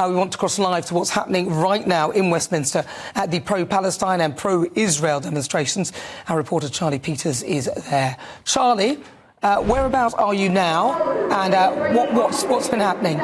We want to cross live to what's happening right now in Westminster at the pro-Palestine and pro-Israel demonstrations. Our reporter Charlie Peters is there. Charlie, whereabouts are you now, and what's been happening?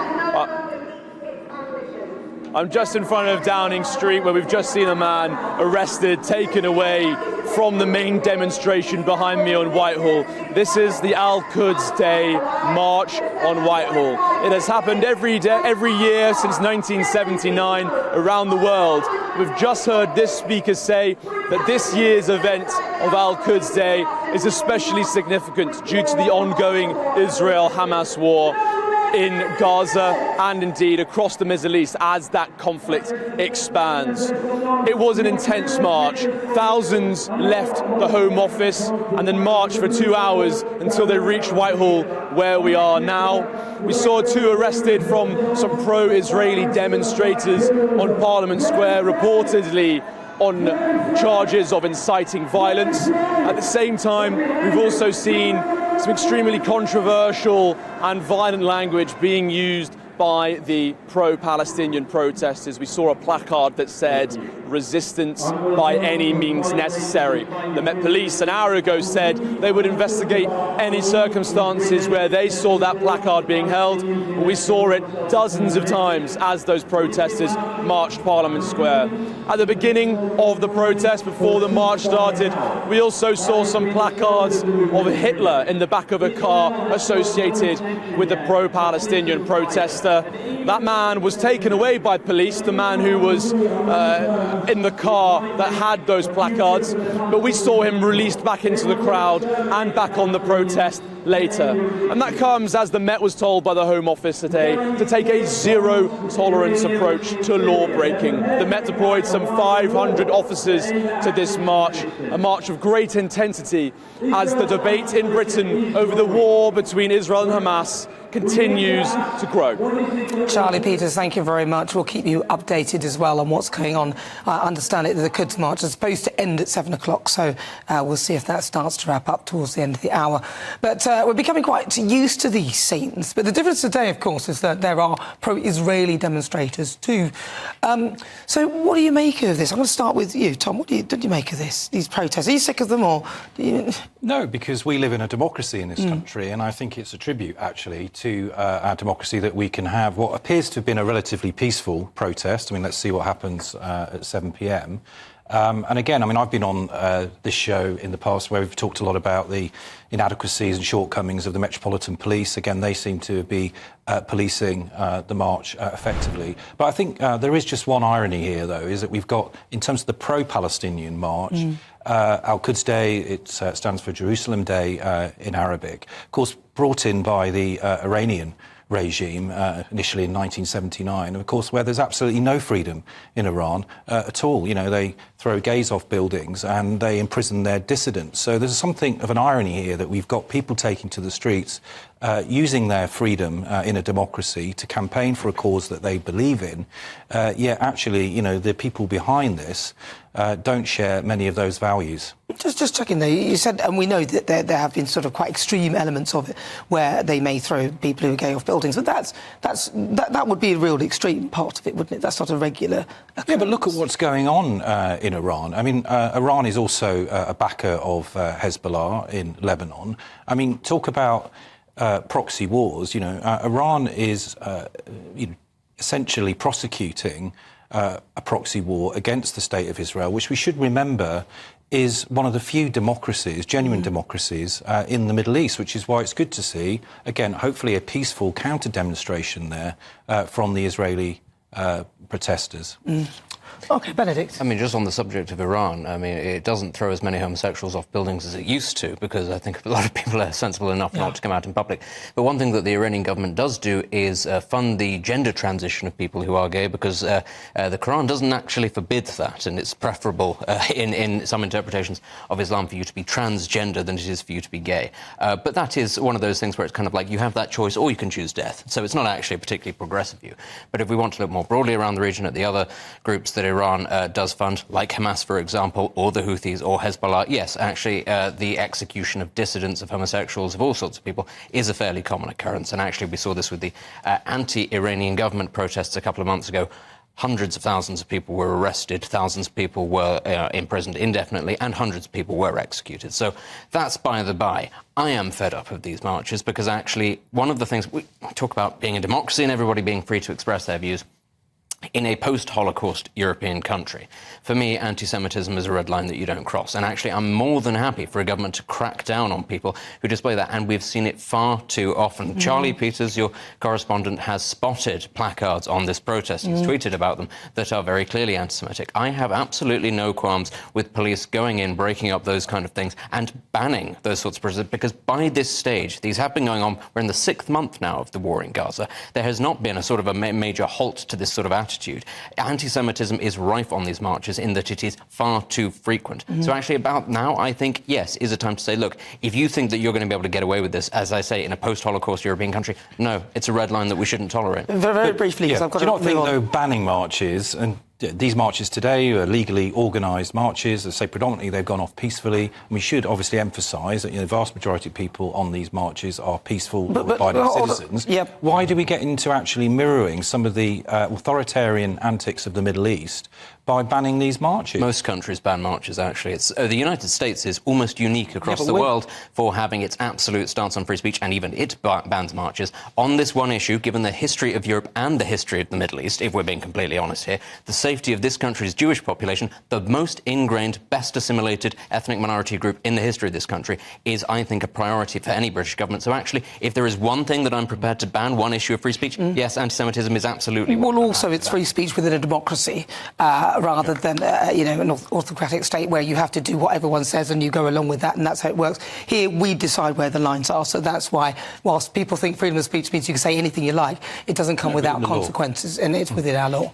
I'm just in front of Downing Street, where we've just seen a man arrested, taken away from the main demonstration behind me on Whitehall. This is the Al-Quds Day March on Whitehall. It has happened every year since 1979 around the world. We've just heard this speaker say that this year's event of Al-Quds Day is especially significant due to the ongoing Israel-Hamas war in Gaza and indeed across the Middle East as that conflict expands. It was an intense march. Thousands left the Home Office and then marched for 2 hours until they reached Whitehall, where we are now. We saw 2 arrested from some pro-Israeli demonstrators on Parliament Square, reportedly on charges of inciting violence. At the same time, we've also seen some extremely controversial and violent language being used by the pro-Palestinian protesters. We saw a placard that said, "Resistance by any means necessary." The Met Police an hour ago said they would investigate any circumstances where they saw that placard being held. We saw it dozens of times as those protesters marched Parliament Square. At the beginning of the protest, before the march started, we also saw some placards of Hitler in the back of a car associated with the pro-Palestinian protester. That man was taken away by police, the man who was in the car that had those placards, but we saw him released back into the crowd and back on the protest later. And that comes as the Met was told by the Home Office today to take a zero-tolerance approach to law-breaking. The Met deployed some 500 officers to this march, a march of great intensity as the debate in Britain over the war between Israel and Hamas continues to grow. Charlie Peters, thank you very much. We'll keep you updated as well on what's going on. I understand it that the Quds March is supposed to end at 7 o'clock, so we'll see if that starts to wrap up towards the end of the hour. But we're becoming quite used to these scenes. But the difference today, of course, is that there are pro-Israeli demonstrators too. So what do you make of this? I'm going to start with you, Tom. What did you make of this, these protests? Are you sick of them, or do you... No, because we live in a democracy in this country, and I think it's a tribute, actually, to our democracy that we can have what appears to have been a relatively peaceful protest. I mean, let's see what happens at 7 p.m. And again, I mean, I've been on this show in the past where we've talked a lot about the inadequacies and shortcomings of the Metropolitan Police. Again, they seem to be policing the march effectively. But I think there is just one irony here, though, is that we've got, in terms of the pro-Palestinian march, Al-Quds Day, it stands for Jerusalem Day in Arabic, of course brought in by the Iranian regime initially in 1979, and of course where there's absolutely no freedom in Iran at all. You know, they throw gays off buildings and they imprison their dissidents. So there's something of an irony here that we've got people taking to the streets using their freedom in a democracy to campaign for a cause that they believe in, yet actually, you know, the people behind this don't share many of those values. Just checking there, you said, and we know that there have been sort of quite extreme elements of it where they may throw people who are gay off buildings, but that would be a real extreme part of it, wouldn't it? That's not a regular occurrence. Yeah, but look at what's going on in Iran. I mean, Iran is also a backer of Hezbollah in Lebanon. I mean, talk about proxy wars. You know, Iran is essentially prosecuting a proxy war against the State of Israel, which we should remember is one of the few democracies, genuine democracies, in the Middle East, which is why it's good to see, again, hopefully a peaceful counter-demonstration there from the Israeli protesters. OK, Benedict. I mean, just on the subject of Iran, I mean, it doesn't throw as many homosexuals off buildings as it used to, because I think a lot of people are sensible enough not to come out in public. But one thing that the Iranian government does do is fund the gender transition of people who are gay, because the Quran doesn't actually forbid that, and it's preferable in some interpretations of Islam for you to be transgender than it is for you to be gay. But that is one of those things where it's kind of like you have that choice or you can choose death. So it's not actually a particularly progressive view. But if we want to look more broadly around the region at the other groups that Iran does fund, like Hamas, for example, or the Houthis or Hezbollah, yes, actually, the execution of dissidents, of homosexuals, of all sorts of people, is a fairly common occurrence. And actually, we saw this with the anti-Iranian government protests a couple of months ago. Hundreds of thousands of people were arrested, thousands of people were imprisoned indefinitely, and hundreds of people were executed. So that's by the by. I am fed up of these marches because actually one of the things we talk about being a democracy and everybody being free to express their views. In a post-Holocaust European country, for me, anti-Semitism is a red line that you don't cross. And actually, I'm more than happy for a government to crack down on people who display that. And we've seen it far too often. Charlie Peters, your correspondent, has spotted placards on this protest. He's tweeted about them that are very clearly anti-Semitic. I have absolutely no qualms with police going in, breaking up those kind of things and banning those sorts of protests. Because by this stage, these have been going on. We're in the 6th month now of the war in Gaza. There has not been a sort of a major halt to this sort of attitude. Anti-Semitism is rife on these marches in that it is far too frequent. So actually about now, I think, yes, is a time to say, look, if you think that you're going to be able to get away with this, as I say, in a post-Holocaust European country, no, it's a red line that we shouldn't tolerate. Very briefly, because I've got do you not think, though, banning marches, and these marches today are legally organised marches, as I say, predominantly they've gone off peacefully, and we should obviously emphasise that the vast majority of people on these marches are peaceful, law-abiding citizens. Yep. Why do we get into actually mirroring some of the authoritarian antics of the Middle East by banning these marches? Most countries ban marches, actually. It's, the United States is almost unique across the world for having its absolute stance on free speech, and even it bans marches. On this one issue, given the history of Europe and the history of the Middle East, if we're being completely honest here, the safety of this country's Jewish population, the most ingrained, best assimilated ethnic minority group in the history of this country, is, I think, a priority for any British government. So actually, if there is one thing that I'm prepared to ban, one issue of free speech, yes, anti-Semitism is absolutely Well, also, it's free speech within a democracy, rather than, an autocratic state where you have to do what everyone says and you go along with that, and that's how it works. Here, we decide where the lines are, so that's why, whilst people think freedom of speech means you can say anything you like, it doesn't come without consequences, and it's within our law.